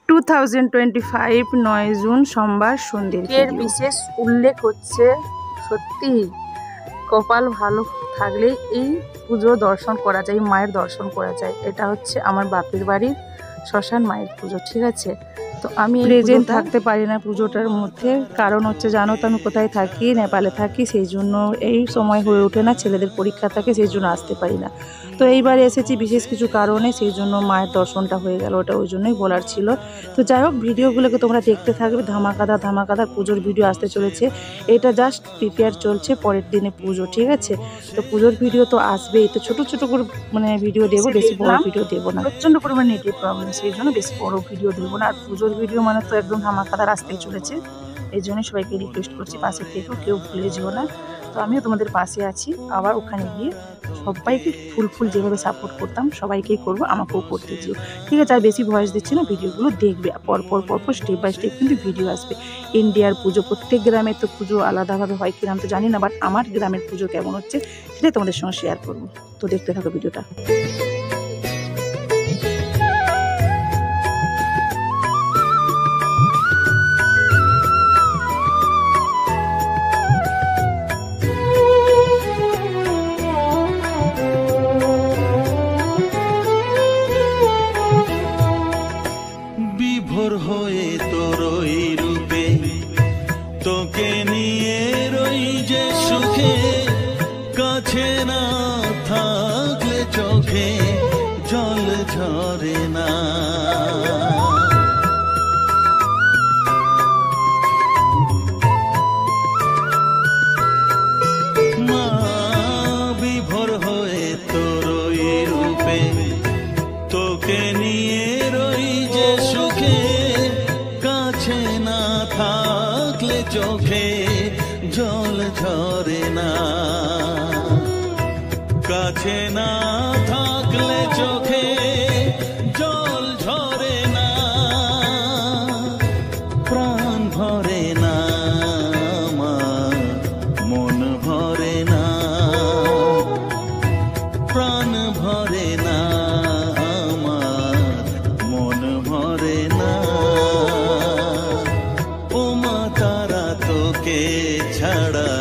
2025 9 June সোমবার সন্ধ্যের বিশেষ উল্লেখ হচ্ছে। সত্যি কপাল ভালো থাকলে এই পুজো দর্শন করা যায়, মায়ের দর্শন করা যায়। এটা হচ্ছে আমার বাপের বাড়ির শ্মশান মায়ের পুজো, ঠিক আছে। তো আমি প্রেজেন্ট থাকতে পারি না পুজোটার মধ্যে, কারণ হচ্ছে জানো তো আমি কোথায় থাকি, নেপালে থাকি, সেই জন্য এই সময় হয়ে ওঠে না, ছেলেদের পরীক্ষা থাকে, সেই জন্য আসতে পারি না। তো এইবার এসেছি বিশেষ কিছু কারণে, সেই জন্য মায়ের দর্শনটা হয়ে গেল, ওটা ওই জন্যই বলার ছিল। তো যাই হোক, ভিডিওগুলোকে তোমরা দেখতে থাকবে, ধামাকাদার পুজোর ভিডিও আসতে চলেছে। এটা জাস্ট প্রিপেয়ার চলছে পরের দিনে পুজো, ঠিক আছে। তো পুজোর ভিডিও তো আসবেই, তো ছোটো ছোটো করে ভিডিও দেবো, বেশি বড় ভিডিও দেবো না, প্রচণ্ড পরিমাণে নেটের প্রবলেম, সেই জন্য বেশি বড় ভিডিও দেবো না। আর পুজোর ভিডিও মানে তো একদম ধামাকাদার আসতেই চলেছে, এই জন্যই সবাইকে রিকোয়েস্ট করছি পাশে থেকেও কেউ ভুলে যেও না। তো আমিও তোমাদের পাশে আছি, আবার ওখানে গিয়ে সবাইকে ফুল যেভাবে সাপোর্ট করতাম সবাইকেই করবো, আমাকেও করতে দিও, ঠিক আছে। আর বেশি ভয়েস দিচ্ছি না, ভিডিওগুলো দেখবে পরপর স্টেপ বাই স্টেপ কিন্তু ভিডিও আসবে। ইন্ডিয়ার পুজো, প্রত্যেক গ্রামে তো পুজো আলাদাভাবে হয় কিনা তো জানি না, বাট আমার গ্রামের পুজো কেমন হচ্ছে সেটাই তোমাদের সঙ্গে শেয়ার করবো। তো দেখতে থাকো ভিডিওটা। বিভোর হয়ে তোর ওই রূপে, তোকে নিয়ে রই যে সুখে, কাছে না থাকলে চোখে জল ঝরে না। মা বিভোর হয়ে তোর ওই রূপে, তোকে নিয়ে রই যে সুখে, কাছে না থাকলে চোখে জল ঝরে না। কাছে না থাকলে চোখে জল ঝরে না, প্রাণ ভরে না, মন ভরে না, প্রাণ ভরে না, মন ভরে না। ও মা তারা তোকে ছাড়া